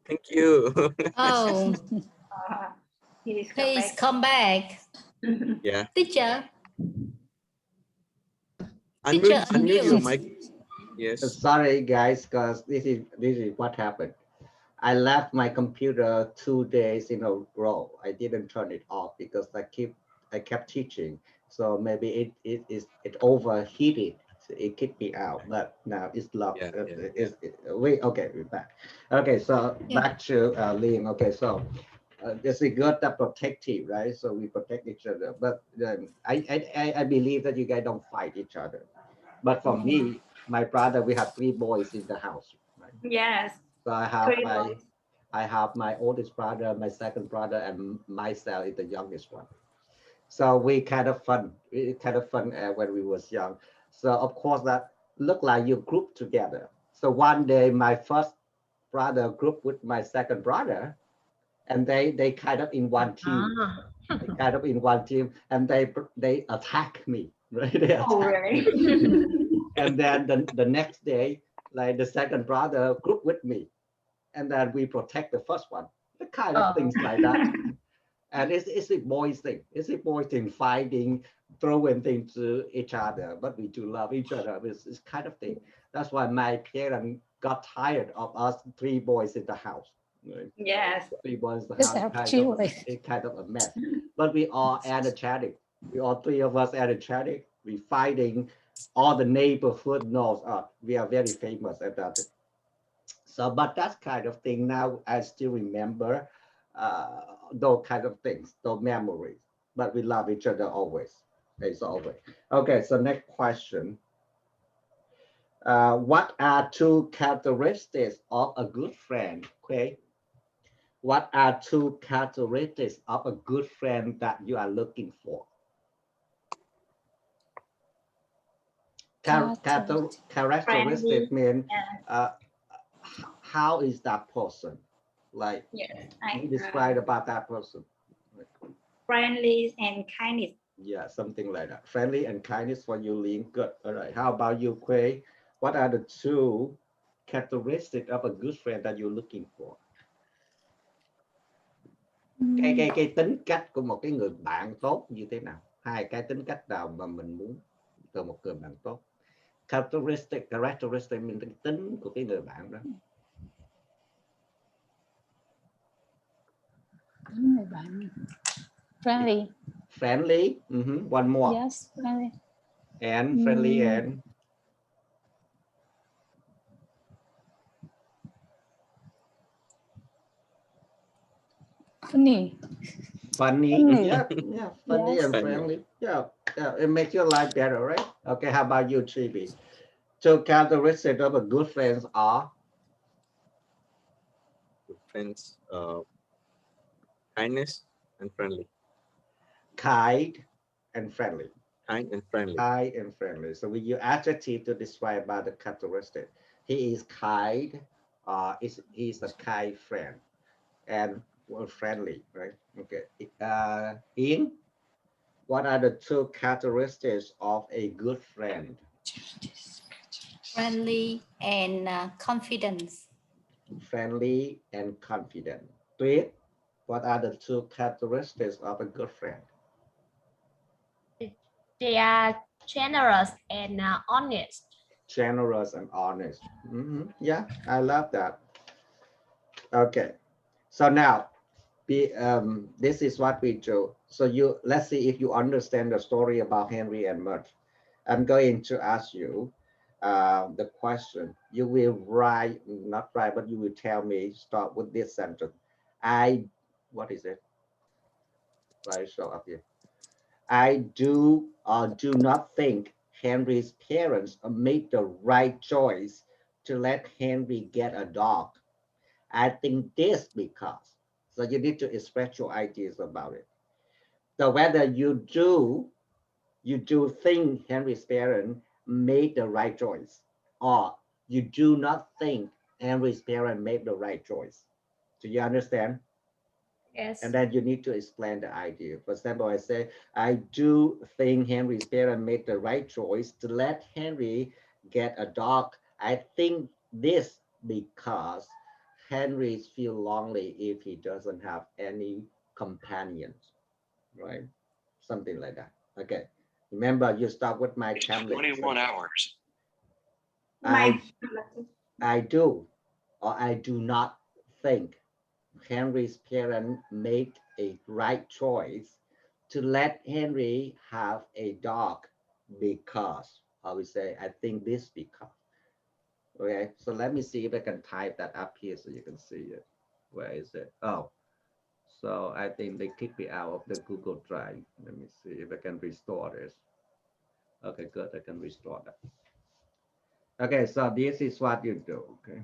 Thank you. Oh, Please please come back. Yeah. Teacher, teacher, Unmute your unmute. mic. Yes. Sorry, guys, because this is what happened. I left my computer 2 days in a row. I didn't turn it off because I kept teaching. So maybe it overheated. So it kicked me out. But now it's locked. Yeah. Okay, we're back. Okay, so Yeah. back to Liam. Okay, so this is good that protective, right? So we protect each other. But I believe that you guys don't fight each other. But for me, my brother, we have 3 boys in the house. Right? Yes. So Three boys. I have my oldest brother, my second brother, and myself is the youngest one. So kind of fun when we was young. So of course that look like you group together. So one day my first brother grouped with my second brother, and they kind of in one team. They kind of in one team, and they attack me, right? They Oh, attack really? me. And then the next day, like the second brother group with me, and then we protect the first one. The kind of things like that. And it's a boys thing. It's a boy thing, fighting, throwing things to each other, but we do love each other. It's kind of thing. That's why my parents got tired of us 3 boys in the house. Right? Yes. 3 boys in the Just house, have kind chill. of it's kind of a mess. But we are energetic. We all 3 of us energetic. We fighting. All the neighborhood knows us. We are very famous at that. So, but that kind of thing now I still remember those kind of things, those memories. But we love each other always. It's always. Okay, so next question. What are 2 characteristics of a good friend? Okay. What are 2 characteristics of a good friend that you are looking for? Characteristic mean how is that person? Like Yes. you describe about that person. Friendly and kindness. Yeah, something like that. Friendly and kindness for you, Lin. Good. All right. How about you, Quay? What are the 2 characteristics of a good friend that you're looking for? Cái tính cách của một cái người bạn tốt như thế nào? 2 cái tính cách nào mà mình muốn từ một người bạn tốt? Characteristic mean cái tính của cái người bạn đó. Người bạn. Friendly. Friendly. One more. Yes, friendly. And friendly and Funny. funny. Yeah, funny Yes. and friendly. Yeah, it makes your life better, right? Okay, how about you, Chibi? 2 characteristics of a good friends are Good friends, kindness and friendly. kind and friendly. Kind and friendly. Kind and friendly. So we use adjective to describe about the characteristic. He is kind. He's a kind friend and friendly, right? Okay. In what are the 2 characteristics of a good friend? Friendly and confidence. Friendly and confident. Tweet, what are the 2 characteristics of a good friend? They are generous and honest. Generous and honest. Yeah, I love that. Okay, so now this is what we do. So let's see if you understand the story about Henry and Mudge. I'm going to ask you the question. You will write, not write, but you will tell me, start with this sentence. What is it? Right, show up here. I do or do not think Henry's parents made the right choice to let Henry get a dog. I think this because. So you need to express your ideas about it. So whether you do think Henry's parents made the right choice, or you do not think Henry's parents made the right choice. Do you understand? Yes. And then you need to explain the idea. For example, I say, I do think Henry's parents made the right choice to let Henry get a dog. I think this because Henry feel lonely if he doesn't have any companions, right? Something like that. Okay. Remember, you start with my template. 21 hours. My I do or I do not think Henry's parents made a right choice to let Henry have a dog because, I would say, I think this because. Okay, so let me see if I can type that up here so you can see it. Where is it? Oh, so I think they kicked me out of the Google Drive. Let me see if I can restore this. Okay, good, I can restore that. Okay, so this is what you do, okay?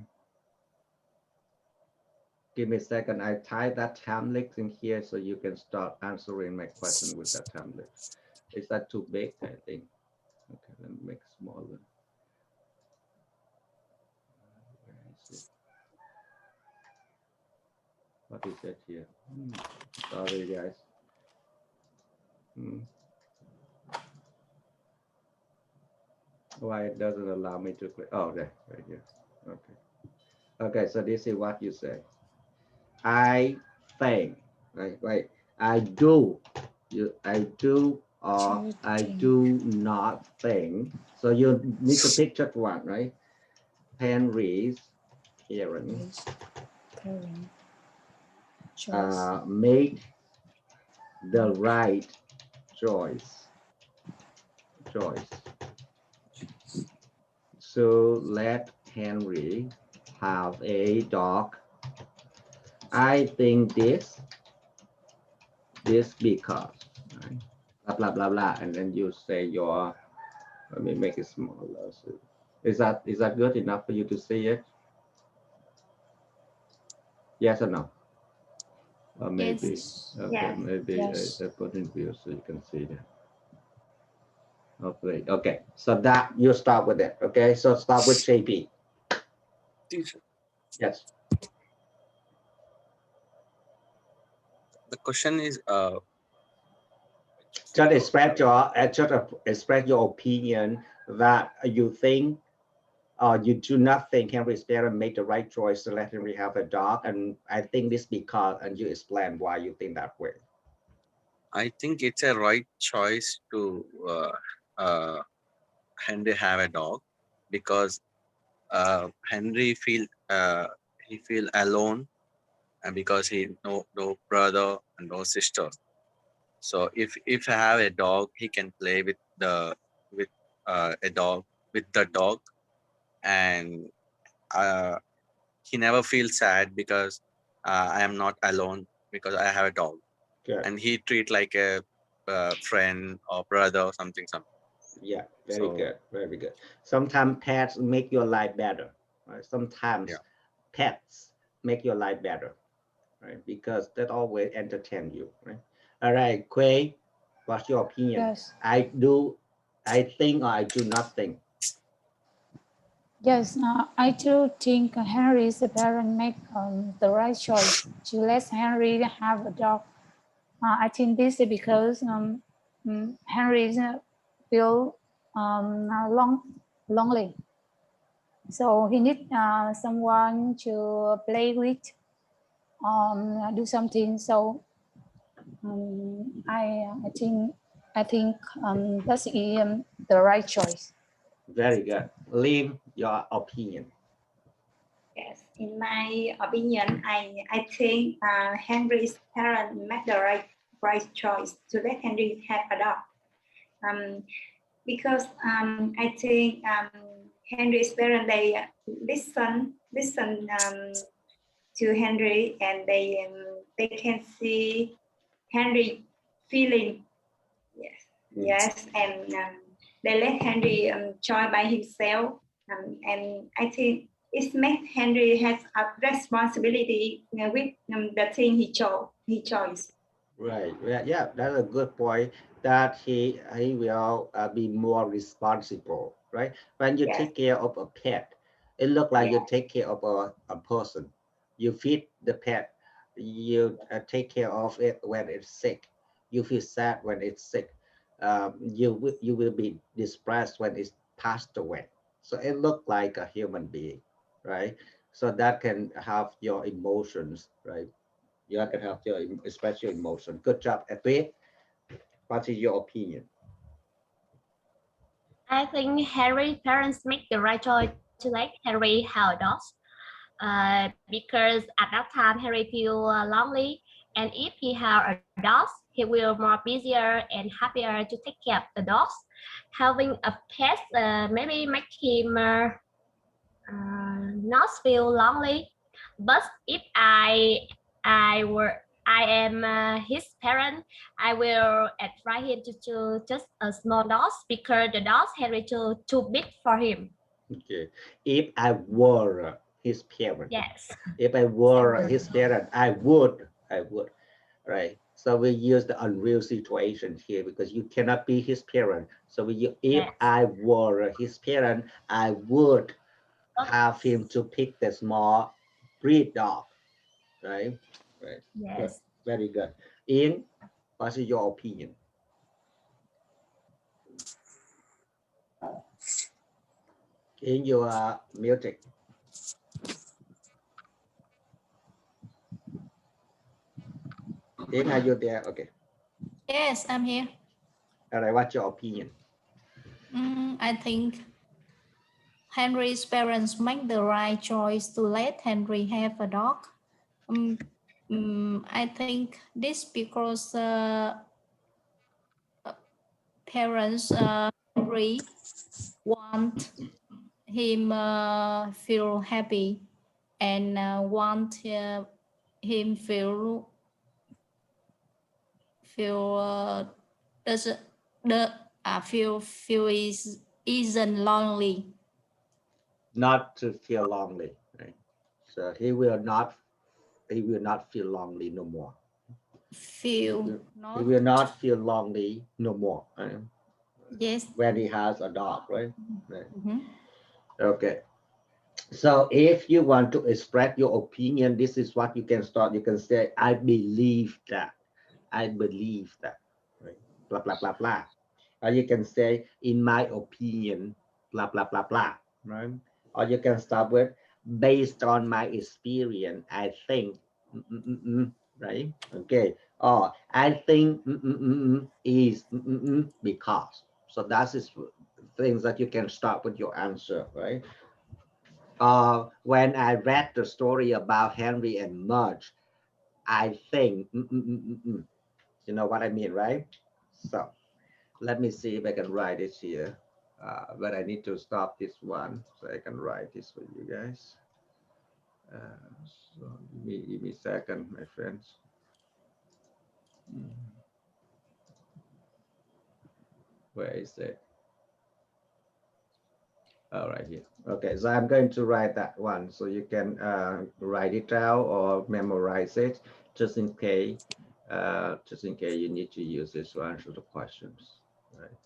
Give me a second, I type that template in here so you can start answering my question with that template. Is that too big, I think? Okay, let me make it smaller. Where is it? What is it here? Sorry, guys. Why it doesn't allow me to click? Oh, there, right here. Okay. Okay, so this is what you say. I think, right? I do, I do, or I do not think. So you need to pick just one, right? Henry's parents made the right choice. So let Henry have a dog. I think this because, right? Blah, blah, blah, blah. And then you say your, let me make it smaller. So is that good enough for you to see it? Yes or no? Or maybe, Yes. okay, Yes. maybe Yes. I put in view so you can see that. Okay, okay. So that you start with it. Okay, so start with JP. Teacher, Yes. the question is Just express your opinion that you think you do not think Henry's parents made the right choice to let Henry have a dog, and I think this because, and you explain why you think that way. I think it's a right choice to Henry have a dog because Henry feel alone, and because he no brother and no sister. So if I have a dog, he can play with a dog with the dog, and he never feels sad because I am not alone because I have a dog. Good. And he treat like a friend or brother or something. Yeah, very So, good, very good. Sometimes pets make your life better, right? Sometimes yeah. pets make your life better, right? Because that always entertain you, right? All right, Quay, what's your opinion? Yes. I think, or I do not think. Yes, I do think Henry's parents make the right choice to let Henry have a dog. I think this is because Henry feel lonely, so he needs someone to play with, do something. So I think that's the right choice. Very good. Lim, your opinion. Yes, in my opinion, I think Henry's parents made the right choice to let Henry have a dog. Because I think Henry's parents they listen to Henry, and they can see Henry feeling. Yes, and they let Henry try by himself, and I think it makes Henry has a responsibility with the thing he chose. Right. Yeah, that's a good point. That he will be more responsible, right? When you Yes. take care of a pet, it looks like you Yes. take care of a person. You feed the pet. You take care of it when it's sick. You feel sad when it's sick. You will be depressed when it's passed away. So it looks like a human being, right? So that can have your emotions, right? You can have your special emotion. Good job, Edwin. What is your opinion? I think Harry's parents make the right choice to let Harry have a dog. Because at that time Harry feel lonely, and if he have a dog, he will more busier and happier to take care of the dogs. Having a pet maybe make him not feel lonely. But if I am his parent, I will advise him to just a small dog because the dog Harry too big for him. Okay. If I were his parent, Yes. if I were his parent, I would, right? So we use the unreal situation here because you cannot be his parent. So if Yes. I were his parent, I would have him to pick the small breed dog, right? Right. Good. Yes. Very good. In, what is your opinion? In your music. In, are you there? Okay. Yes, I'm here. All right. What's your opinion? I think Henry's parents make the right choice to let Henry have a dog. I think this because parents Henry want him feel happy and want him does the feel isn't lonely. Not to feel lonely, right? So he will not feel lonely no more. Feel He not. will not feel lonely no more, right? Yes. When he has a dog, right? Right. Mhm. Okay. So if you want to express your opinion, this is what you can start. You can say, I believe that. I believe that. Right? Blah, blah, blah, blah. Or you can say, in my opinion, blah, blah, blah, blah. Right? Or you can start with, based on my experience, I think, right? Okay. Or I think is because. So that is things that you can start with your answer, right? When I read the story about Henry and Mudge, I think, you know what I mean, right? So let me see if I can write it here. But I need to stop this one so I can write this for you guys. So give me a second, my friends. Where is it? All right, here. Okay, so I'm going to write that one so you can write it down or memorize it just in case you need to use this to answer the questions. Right?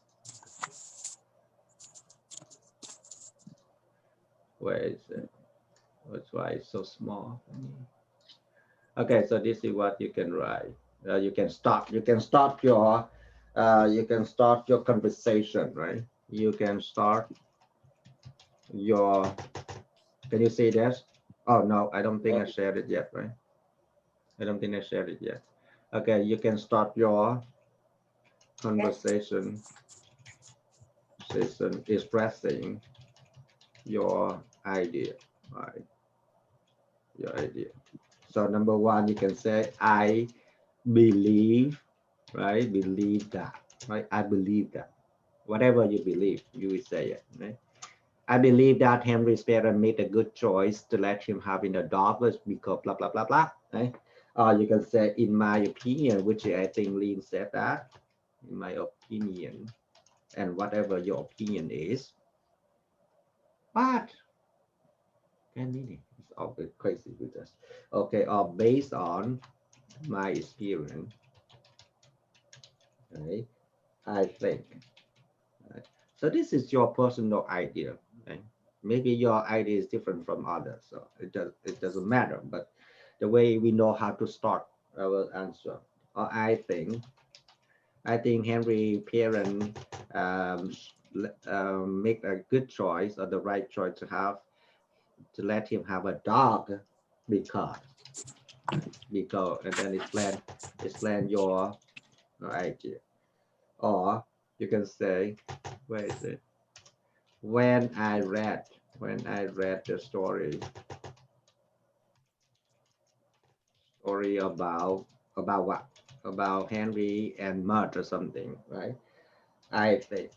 Where is it? That's why it's so small. Okay, so this is what you can write. You can start your conversation, right? You can start your, can you see this? Oh no, I don't think I shared it yet, right? I don't think I shared it yet. Okay, you can start your conversation expressing your idea, right? Your idea. So number one, you can say, I believe, right? Believe that, right? I believe that. Whatever you believe, you will say it, right? I believe that Henry's parents made a good choice to let him have in a dog because blah, blah, blah, blah, right? Or you can say, in my opinion, which I think Lynn said that, in my opinion, and whatever your opinion is, but can mean it's all bit crazy with us. Okay, or based on my experience, right? I think. Right? So this is your personal idea, right? Maybe your idea is different from others, so it doesn't matter. But the way we know how to start our answer, or I think Henry parent make a good choice or the right choice to have to let him have a dog because and then explain your idea. Or you can say, where is it? When I read the story about what? About Henry and Mud or something, right? I think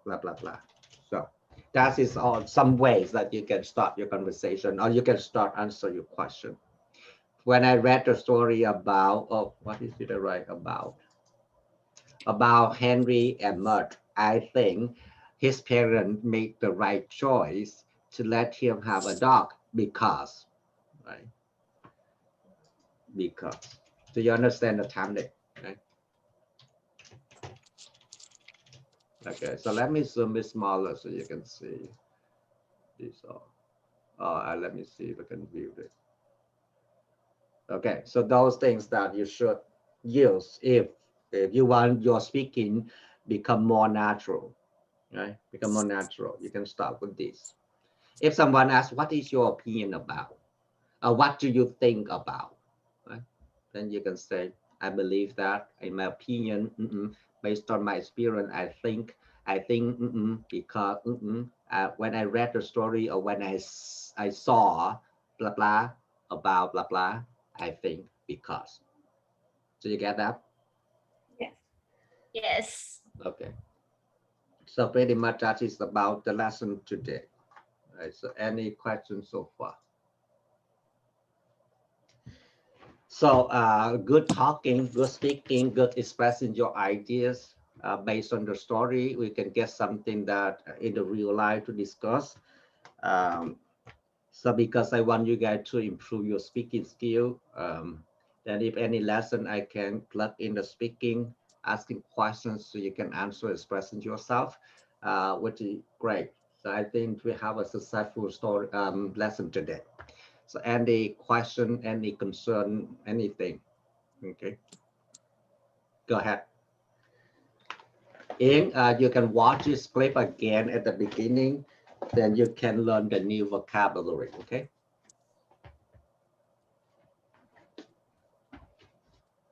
blah blah blah. So that is all some ways that you can start your conversation, or you can start answer your question. When I read the story about, oh, what is it I write about Henry and Mud, I think his parents made the right choice to let him have a dog because, right? Because. Do you understand the template? Right? Okay, so let me zoom it smaller so you can see this all. Let me see if I can view this. Okay, so those things that you should use if you want your speaking become more natural, right? Become more natural. You can start with this. If someone asks, what is your opinion about? Or what do you think about? Right? Then you can say, I believe that, in my opinion, based on my experience, I think because when I read the story or when I saw blah blah about blah blah, I think because. So you get that? Yes. Yes. Okay. So pretty much that is about the lesson today. Right. So any questions so far? So good talking, good speaking, good expressing your ideas based on the story. We can get something that in the real life to discuss. So because I want you guys to improve your speaking skill, then if any lesson I can plug in the speaking, asking questions so you can answer, expressing yourself, which is great. So I think we have a successful story lesson today. So any question, any concern, anything, okay, go ahead. And you can watch this clip again at the beginning, then you can learn the new vocabulary, okay?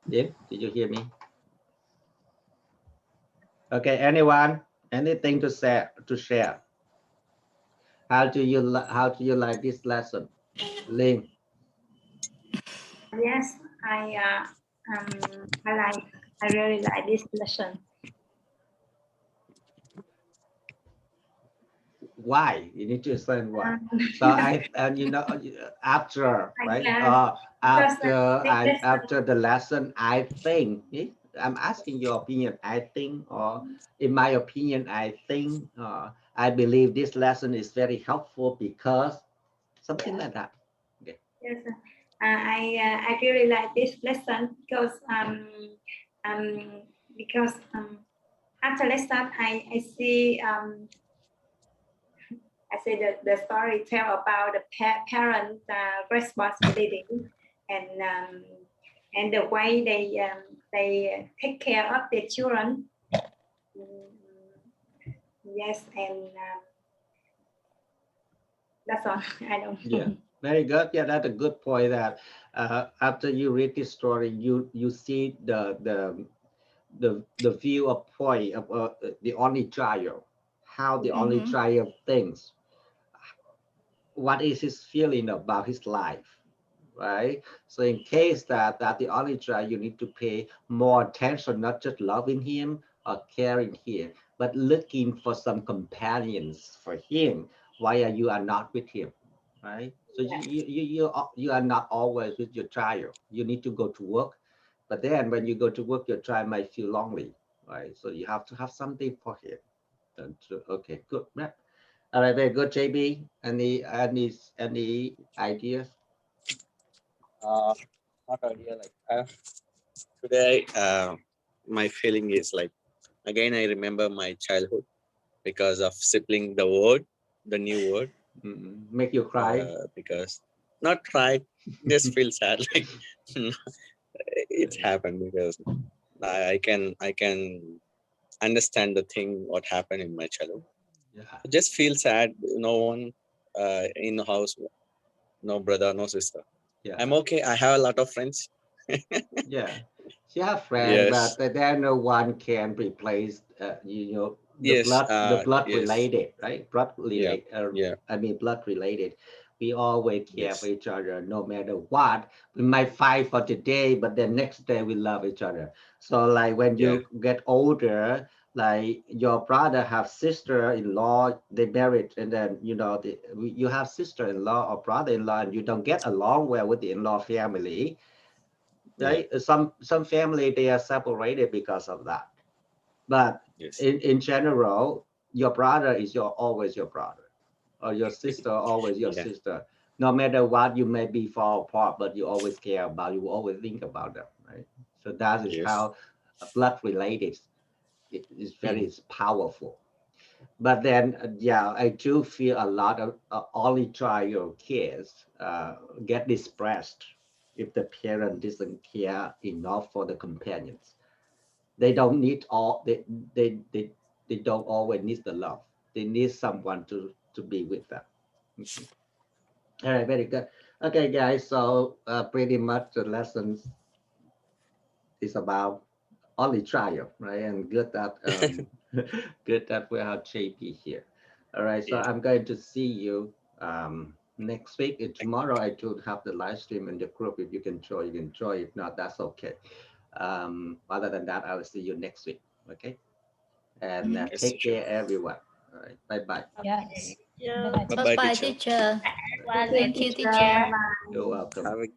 Did you hear me? Okay, anyone, anything to say, to share? How do you like this lesson? Ling? Yes, I really like this lesson. Why? You need to explain why. So and you know, after, right? After the lesson, I think, I'm asking your opinion, I think, or in my opinion, I think, I believe this lesson is very helpful because something like that. Okay. Yes, I really like this lesson because after lesson I see the story tell about the parents responsibility and the way they take care of their children. Yes, and that's all. I don't. Yeah, very good. Yeah, that's a good point. That after you read this story, you see the view of point of the only child, how the only child thinks, what is his feeling about his life, right? So in case that the only child, you need to pay more attention, not just loving him or caring him, but looking for some companions for him while you are not with him, right? So you are not always with your child. You need to go to work, but then when you go to work, your child might feel lonely, right? So you have to have something for him. And so, okay, good. Yeah. All right, very good, JB. Any ideas? Not idea. Like today, my feeling is like again I remember my childhood because of sibling the new word. Make you cry? Because not cry, just feel sad. Like it's happened because I can understand the thing what happened in my childhood. Yeah. Just feel sad. No one in the house, no brother, no sister. Yeah. I'm okay. I have a lot of friends. Yeah. She have friends, Yes. but then no one can replace, you know, the Yes. blood Yes. related, right? Blood Yeah. related. Yeah. I mean, blood related. We always care for Yes. each other, no matter what. We might fight for today, but then next day we love each other. So, like when Yeah. you get older, like your brother have sister-in-law, they married, and then you know you have sister-in-law or brother-in-law, and you don't get along well with the in-law family, Yeah. right? Some family they are separated because of that. But Yes. in general, your brother is always your brother, or your sister always your Yeah. sister. No matter what, you may be fall apart, but you always care about, you always think about them, right? So that is Yes. how blood related is very Mm. powerful. But then, yeah, I do feel a lot of only child kids get depressed if the parent doesn't care enough for the companions. They don't need all they don't always need the love. They need someone to be with them. Mhm. All right, very good. Okay, guys. So pretty much the lessons is about only trial, right? And good that good that we have JP here. All right, so Yes. I'm going to see you next week. And tomorrow I do have the live stream in the group. If you can join, you can join. If not, that's okay. Other than that, I will see you next week. Okay, and Mhm. Yes, take teacher. care, everyone. All right, bye bye. Yes. You. Bye-bye, Bye bye, Bye, teacher. teacher. Well, Thank you, teacher. You're welcome. Have a